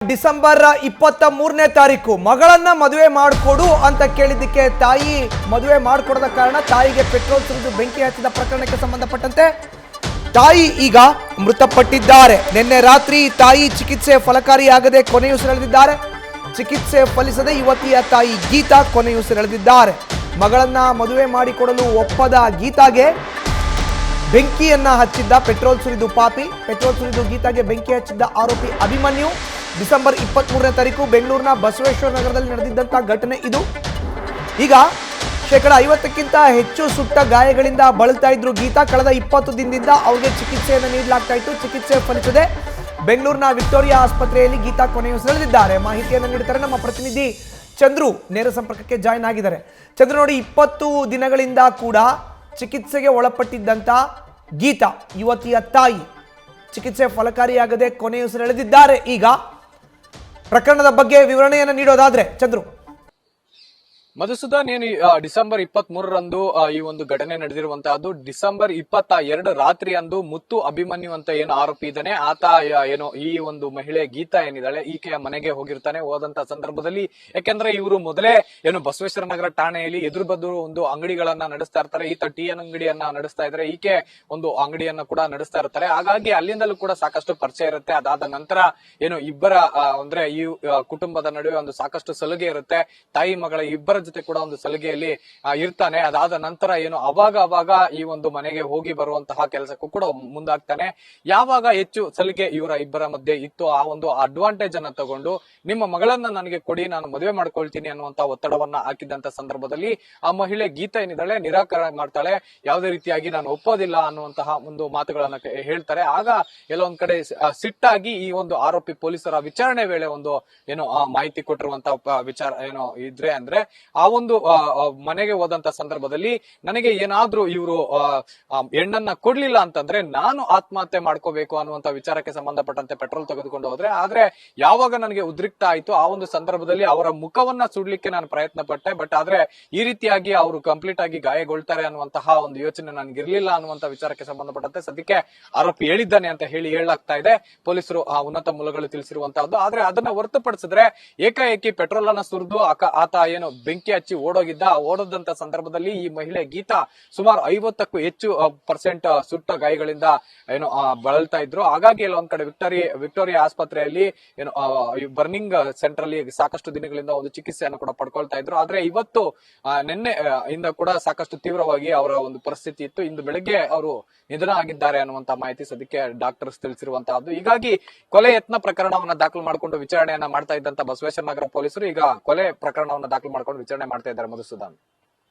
December 23ನೇ ತಾರೀಕು ಮಗಳನ್ನ ಮದುವೆ ಮಾಡಿಕೊಡು ಅಂತ ಕೇಳಿದ್ದಕ್ಕೆ ತಾಯಿ ಮದುವೆ ಮಾಡಿಕೊಡದ ಕಾರಣ ತಾಯಿಗೆ ಪೆಟ್ರೋಲ್ ಸುರಿದು ಬೆಂಕಿ ಹಚ್ಚಿದ ಪ್ರಕರಣಕ್ಕೆ ಸಂಬಂಧಪಟ್ಟಂತೆ ತಾಯಿ ಈಗ ಮೃತಪಟ್ಟಿದ್ದಾರೆ. ನಿನ್ನೆ ರಾತ್ರಿ ತಾಯಿ ಚಿಕಿತ್ಸೆ ಫಲಕಾರಿಯಾಗದೆ ಕೊನೆಯುಸಿರೆಳೆದಿದ್ದಾರೆ. ಚಿಕಿತ್ಸೆ ಫಲಿಸದೆ ಯುವತಿಯ ತಾಯಿ ಗೀತಾ ಕೊನೆಯುಸಿರೆಳೆದಿದ್ದಾರೆ. ಮಗಳನ್ನ ಮದುವೆ ಮಾಡಿಕೊಡಲು ಒಪ್ಪದ ಗೀತಾಗೆ ಬೆಂಕಿಯನ್ನ ಹಚ್ಚಿದ್ದ ಪೆಟ್ರೋಲ್ ಸುರಿದು ಪಾಪಿ. ಪೆಟ್ರೋಲ್ ಸುರಿದು ಗೀತಾಗೆ ಬೆಂಕಿ ಹಚ್ಚಿದ್ದ ಆರೋಪಿ ಅಭಿಮನ್ಯು. ಡಿಸೆಂಬರ್ 23ನೇ ತಾರೀಕು ಬೆಂಗಳೂರಿನ ಬಸವೇಶ್ವರ ನಗರದಲ್ಲಿ ನಡೆದಿದ್ದಂಥ ಘಟನೆ ಇದು. ಈಗ ಶೇಕಡ 50ಕ್ಕಿಂತ ಹೆಚ್ಚು ಸುಟ್ಟ ಗಾಯಗಳಿಂದ ಬಳಲ್ತಾ ಇದ್ರು ಗೀತಾ. ಕಳೆದ 20 ದಿನದಿಂದ ಅವರಿಗೆ ಚಿಕಿತ್ಸೆಯನ್ನು ನೀಡಲಾಗ್ತಾ ಇತ್ತು. ಚಿಕಿತ್ಸೆ ಫಲಿಸದೆ ಬೆಂಗಳೂರಿನ ವಿಕ್ಟೋರಿಯಾ ಆಸ್ಪತ್ರೆಯಲ್ಲಿ ಗೀತಾ ಕೊನೆಯುಸಿರೆಳೆದಿದ್ದಾರೆ. ಮಾಹಿತಿಯನ್ನು ನೀಡುತ್ತಾರೆ ನಮ್ಮ ಪ್ರತಿನಿಧಿ ಚಂದ್ರು. ನೇರ ಸಂಪರ್ಕಕ್ಕೆ ಜಾಯ್ನ್ ಆಗಿದ್ದಾರೆ. ಚಂದ್ರು, ನೋಡಿ, 20 ದಿನಗಳಿಂದ ಕೂಡ ಚಿಕಿತ್ಸೆಗೆ ಒಳಪಟ್ಟಿದ್ದಂಥ ಗೀತಾ, ಯುವತಿಯ ತಾಯಿ, ಚಿಕಿತ್ಸೆ ಫಲಕಾರಿಯಾಗದೆ ಕೊನೆಯುಸಿರೆಳೆದಿದ್ದಾರೆ. ಈಗ ಪ್ರಕರಣದ ಬಗ್ಗೆ ವಿವರಣೆಯನ್ನು ನೀಡೋದಾದ್ರೆ ಚಂದ್ರು. ಮಧುಸೂದನ್, ಏನು ಡಿಸೆಂಬರ್ 23ರಂದು ಈ ಒಂದು ಘಟನೆ ನಡೆದಿರುವಂತಹದ್ದು. ಡಿಸೆಂಬರ್ 22 ರಾತ್ರಿ ಅಂದು ಮುತ್ತು ಅಭಿಮನ್ಯು ಅಂತ ಏನು ಆರೋಪಿ ಇದ್ದಾನೆ, ಆತ ಏನು ಈ ಒಂದು ಮಹಿಳೆ ಗೀತಾ ಏನಿದ್ದಾಳೆ ಈಕೆಯ ಮನೆಗೆ ಹೋಗಿರ್ತಾನೆ. ಹೋದಂತ ಸಂದರ್ಭದಲ್ಲಿ, ಯಾಕೆಂದ್ರೆ ಇವರು ಮೊದಲೇ ಏನು ಬಸವೇಶ್ವರ ನಗರ ಠಾಣೆಯಲ್ಲಿ ಎದುರು ಬದ್ರು ಒಂದು ಅಂಗಡಿಗಳನ್ನ ನಡೆಸ್ತಾ ಇರ್ತಾರೆ. ಈತ ಟೀ ಅಂಗಡಿಯನ್ನ ನಡೆಸ್ತಾ ಇದ್ರೆ, ಈಕೆ ಒಂದು ಅಂಗಡಿಯನ್ನ ಕೂಡ ನಡೆಸ್ತಾ ಇರ್ತಾರೆ. ಹಾಗಾಗಿ ಅಲ್ಲಿಂದಲೂ ಕೂಡ ಸಾಕಷ್ಟು ಪರಿಚಯ ಇರುತ್ತೆ. ಅದಾದ ನಂತರ ಏನು ಇಬ್ಬರ ಅಂದ್ರೆ ಈ ಕುಟುಂಬದ ನಡುವೆ ಒಂದು ಸಾಕಷ್ಟು ಸಲುಗೆ ಇರುತ್ತೆ. ತಾಯಿ ಮಗಳ ಇಬ್ಬರ ಜೊತೆ ಕೂಡ ಒಂದು ಸಲಿಗೆಯಲ್ಲಿ ಇರ್ತಾನೆ. ಅದಾದ ನಂತರ ಏನು ಅವಾಗ ಈ ಒಂದು ಮನೆಗೆ ಹೋಗಿ ಬರುವಂತಹ ಕೆಲಸಕ್ಕೂ ಕೂಡ ಮುಂದಾಗ್ತಾನೆ. ಯಾವಾಗ ಹೆಚ್ಚು ಸಲಿಗೆ ಇವರ ಇಬ್ಬರ ಮಧ್ಯೆ ಇತ್ತು, ಆ ಒಂದು ಅಡ್ವಾಂಟೇಜ್ ಅನ್ನ ತಗೊಂಡು ನಿಮ್ಮ ಮಗಳನ್ನ ನನಗೆ ಕೊಡಿ, ನಾನು ಮದುವೆ ಮಾಡ್ಕೊಳ್ತೀನಿ ಅನ್ನುವಂತ ಒತ್ತಡವನ್ನ ಹಾಕಿದಂತ ಸಂದರ್ಭದಲ್ಲಿ ಆ ಮಹಿಳೆ ಗೀತಾ ಏನಿದ್ದಾಳೆ ನಿರಾಕರಣೆ ಮಾಡ್ತಾಳೆ. ಯಾವುದೇ ರೀತಿಯಾಗಿ ನಾನು ಒಪ್ಪೋದಿಲ್ಲ ಅನ್ನುವಂತಹ ಒಂದು ಮಾತುಗಳನ್ನ ಹೇಳ್ತಾರೆ. ಆಗ ಎಲ್ಲೊಂದ್ ಕಡೆ ಸಿಟ್ಟಾಗಿ ಈ ಒಂದು ಆರೋಪಿ ಪೊಲೀಸರ ವಿಚಾರಣೆ ವೇಳೆ ಒಂದು ಏನು ಮಾಹಿತಿ ಕೊಟ್ಟಿರುವಂತಹ ವಿಚಾರ ಏನು ಇದ್ರೆ ಅಂದ್ರೆ, ಆ ಒಂದು ಮನೆಗೆ ಹೋದಂತ ಸಂದರ್ಭದಲ್ಲಿ ನನಗೆ ಏನಾದ್ರೂ ಇವರು ಹೆಣ್ಣನ್ನ ಕೊಡ್ಲಿಲ್ಲ ಅಂತಂದ್ರೆ ನಾನು ಆತ್ಮಹತ್ಯೆ ಮಾಡ್ಕೋಬೇಕು ಅನ್ನುವಂತ ವಿಚಾರಕ್ಕೆ ಸಂಬಂಧಪಟ್ಟಂತೆ ಪೆಟ್ರೋಲ್ ತೆಗೆದುಕೊಂಡು ಹೋದ್ರೆ, ಆದ್ರೆ ಯಾವಾಗ ನನಗೆ ಉದ್ರಿಕ್ತ ಆಯ್ತು ಆ ಒಂದು ಸಂದರ್ಭದಲ್ಲಿ ಅವರ ಮುಖವನ್ನ ಸುಡ್ಲಿಕ್ಕೆ ನಾನು ಪ್ರಯತ್ನ ಪಟ್ಟೆ. ಬಟ್ ಆದ್ರೆ ಈ ರೀತಿಯಾಗಿ ಅವರು ಕಂಪ್ಲೀಟ್ ಆಗಿ ಗಾಯಗೊಳ್ತಾರೆ ಅನ್ನುವಂತಹ ಒಂದು ಯೋಚನೆ ನನ್ಗಿರ್ಲಿಲ್ಲ ಅನ್ನುವಂತ ವಿಚಾರಕ್ಕೆ ಸಂಬಂಧಪಟ್ಟಂತೆ ಸದ್ಯಕ್ಕೆ ಆರೋಪಿ ಹೇಳಿದ್ದಾನೆ ಅಂತ ಹೇಳಲಾಗ್ತಾ ಇದೆ ಪೊಲೀಸರು ಉನ್ನತ ಮೂಲಗಳು ತಿಳಿಸಿರುವಂತಹದ್ದು. ಆದ್ರೆ ಅದನ್ನ ಹೊರತುಪಡಿಸಿದ್ರೆ ಏಕಾಏಕಿ ಪೆಟ್ರೋಲ್ ಅನ್ನ ಸುರಿದು ಆತ ಏನು ಬೆಂಕಿ ಹಚ್ಚಿ ಓಡೋದಂತ ಸಂದರ್ಭದಲ್ಲಿ ಈ ಮಹಿಳೆ ಗೀತಾ ಸುಮಾರು 50ಕ್ಕೂ ಹೆಚ್ಚು ಪರ್ಸೆಂಟ್ ಸುಟ್ಟ ಗಾಯಗಳಿಂದ ಏನು ಬಳಲ್ತಾ ಇದ್ರು. ಹಾಗಾಗಿ ಎಲ್ಲ ಒಂದ್ ಕಡೆ ವಿಕ್ಟೋರಿಯಾ ಆಸ್ಪತ್ರೆಯಲ್ಲಿ ಏನು ಬರ್ನಿಂಗ್ ಸೆಂಟರ್ ಅಲ್ಲಿ ಸಾಕಷ್ಟು ದಿನಗಳಿಂದ ಒಂದು ಚಿಕಿತ್ಸೆಯನ್ನು ಕೂಡ ಪಡ್ಕೊಳ್ತಾ ಇದ್ರು. ಆದ್ರೆ ಇವತ್ತು ನಿನ್ನೆ ಇಂದ ಕೂಡ ಸಾಕಷ್ಟು ತೀವ್ರವಾಗಿ ಅವರ ಒಂದು ಪರಿಸ್ಥಿತಿ ಇತ್ತು. ಇಂದು ಬೆಳಗ್ಗೆ ಅವರು ನಿಧನ ಆಗಿದ್ದಾರೆ ಅನ್ನುವಂತ ಮಾಹಿತಿ ಸದ್ಯಕ್ಕೆ ಡಾಕ್ಟರ್ಸ್ ತಿಳಿಸಿರುವಂತಹದ್ದು. ಹೀಗಾಗಿ ಕೊಲೆ ಯತ್ನ ಪ್ರಕರಣವನ್ನ ದಾಖಲು ಮಾಡಿಕೊಂಡು ವಿಚಾರಣೆಯನ್ನ ಮಾಡ್ತಾ ಇದ್ದಂತ ಬಸವೇಶ್ವರ ನಗರ ಪೊಲೀಸರು ಈಗ ಕೊಲೆ ಪ್ರಕರಣವನ್ನ ದಾಖಲು ಮಾಡಿಕೊಂಡು ವಿಚಾರಣೆ ಮಾಡ್ತಾ ಇದ್ದಾರೆ. ಮಧುಸೂದನ್.